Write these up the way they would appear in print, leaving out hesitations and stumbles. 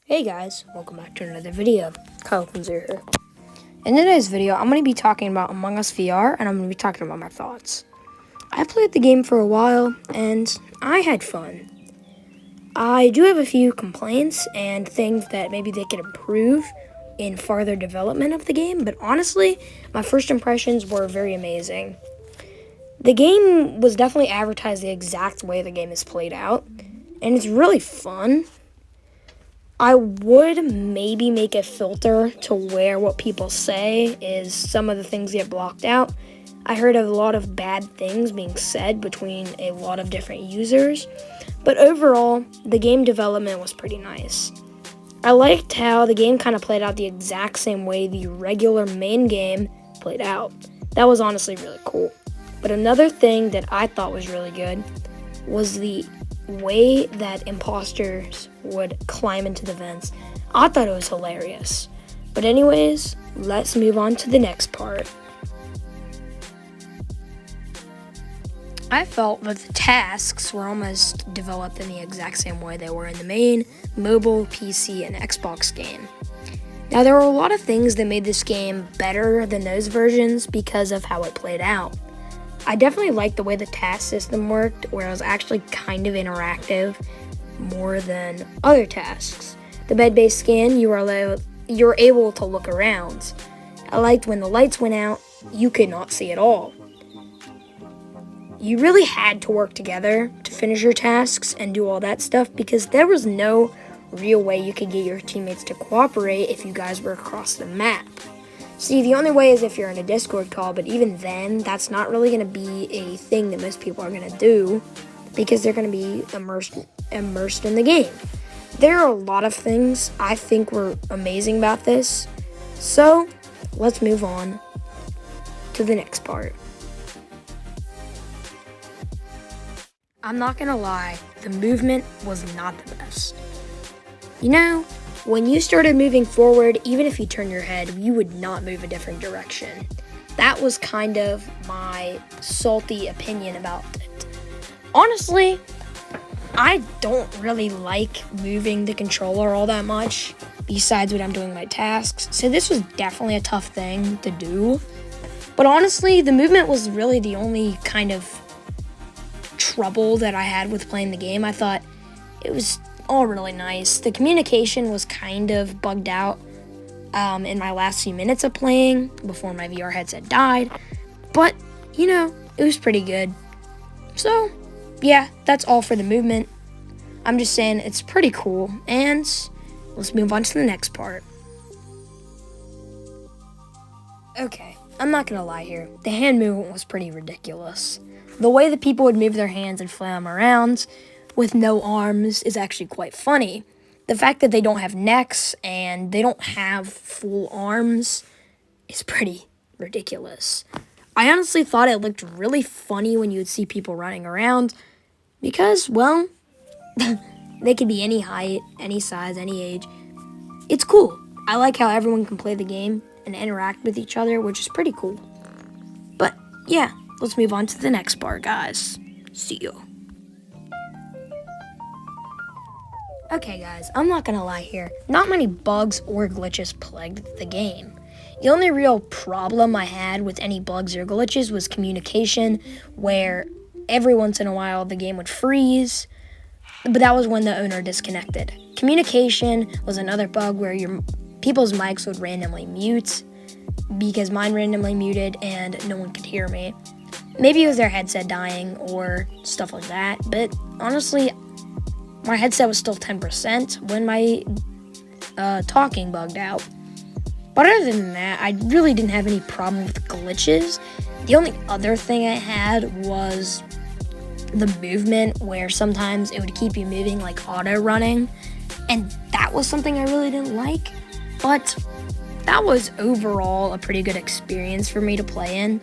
Hey guys, welcome back to another video. Kyle Kunzer here. In today's video, I'm going to be talking about Among Us VR, and I'm going to be talking about my thoughts. I played the game for a while, and I had fun. I do have a few complaints and things that maybe they could improve in further development of the game, but honestly, my first impressions were very amazing. The game was definitely advertised the exact way the game is played out, and it's really fun. I would maybe make a filter to where what people say is some of the things get blocked out. I heard of a lot of bad things being said between a lot of different users, but overall, the game development was pretty nice. I liked how the game kind of played out the exact same way the regular main game played out. That was honestly really cool. But another thing that I thought was really good was the way that imposters would climb into the vents. I thought it was hilarious. But anyways, let's move on to the next part. I felt that the tasks were almost developed in the exact same way they were in the main mobile, PC, and Xbox game. Now, there were a lot of things that made this game better than those versions because of how it played out. I definitely liked the way the task system worked, where it was actually kind of interactive more than other tasks. The bed-based scan, you were able to look around. I liked when the lights went out, you could not see at all. You really had to work together to finish your tasks and do all that stuff because there was no real way you could get your teammates to cooperate if you guys were across the map. See, the only way is if you're in a Discord call, but even then, that's not really going to be a thing that most people are going to do because they're going to be immersed in the game. There are a lot of things I think were amazing about this, so let's move on to the next part. I'm not going to lie, the movement was not the best. You know, when you started moving forward, even if you turn your head, you would not move a different direction. That was kind of my salty opinion about it. Honestly, I don't really like moving the controller all that much, besides when I'm doing my tasks, so this was definitely a tough thing to do. But honestly, the movement was really the only kind of trouble that I had with playing the game. I thought it was all really nice. The communication was kind of bugged out in my last few minutes of playing before my VR headset died, but you know, it was pretty good. So yeah, that's all for the movement. I'm just saying it's pretty cool, and let's move on to the next part. Okay, I'm not gonna lie here, the hand movement was pretty ridiculous. The way that people would move their hands and flail them around with no arms is actually quite funny. The fact that they don't have necks and they don't have full arms is pretty ridiculous. I honestly thought it looked really funny when you would see people running around because, well, they could be any height, any size, any age. It's cool. I like how everyone can play the game and interact with each other, which is pretty cool. But yeah, let's move on to the next part, guys. See you. Okay guys, I'm not gonna lie here, not many bugs or glitches plagued the game. The only real problem I had with any bugs or glitches was communication, where every once in a while the game would freeze, but that was when the owner disconnected. Communication was another bug where your people's mics would randomly mute, because mine randomly muted and no one could hear me. Maybe it was their headset dying or stuff like that, but honestly, my headset was still 10% when my talking bugged out. But other than that, I really didn't have any problem with glitches. The only other thing I had was the movement, where sometimes it would keep you moving like auto running, and that was something I really didn't like. But that was overall a pretty good experience for me to play in.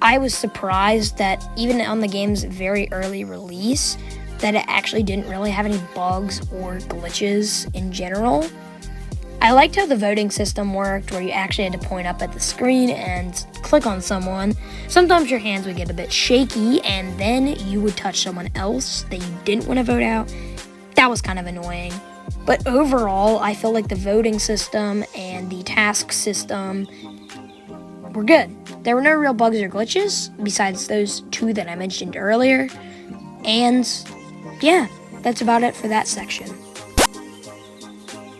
I was surprised that even on the game's very early release, that it actually didn't really have any bugs or glitches in general. I liked how the voting system worked, where you actually had to point up at the screen and click on someone. Sometimes your hands would get a bit shaky, and then you would touch someone else that you didn't want to vote out. That was kind of annoying. But overall, I feel like the voting system and the task system were good. There were no real bugs or glitches besides those two that I mentioned earlier. And yeah, that's about it for that section.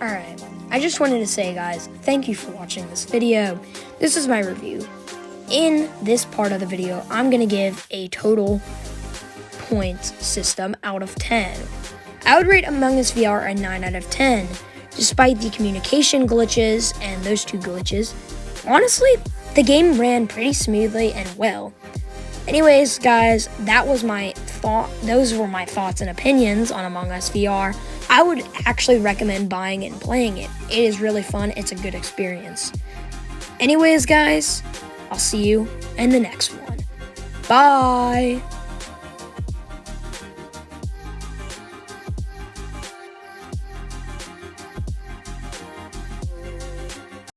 Alright, I just wanted to say, guys, thank you for watching this video. This is my review. In this part of the video, I'm going to give a total points system out of 10. I would rate Among Us VR a 9 out of 10. Despite the communication glitches and those two glitches, honestly, the game ran pretty smoothly and well. Anyways, guys, those were my thoughts and opinions on Among Us VR. I would actually recommend buying it and playing it. It is really fun. It's a good experience. Anyways, guys, I'll see you in the next one. Bye!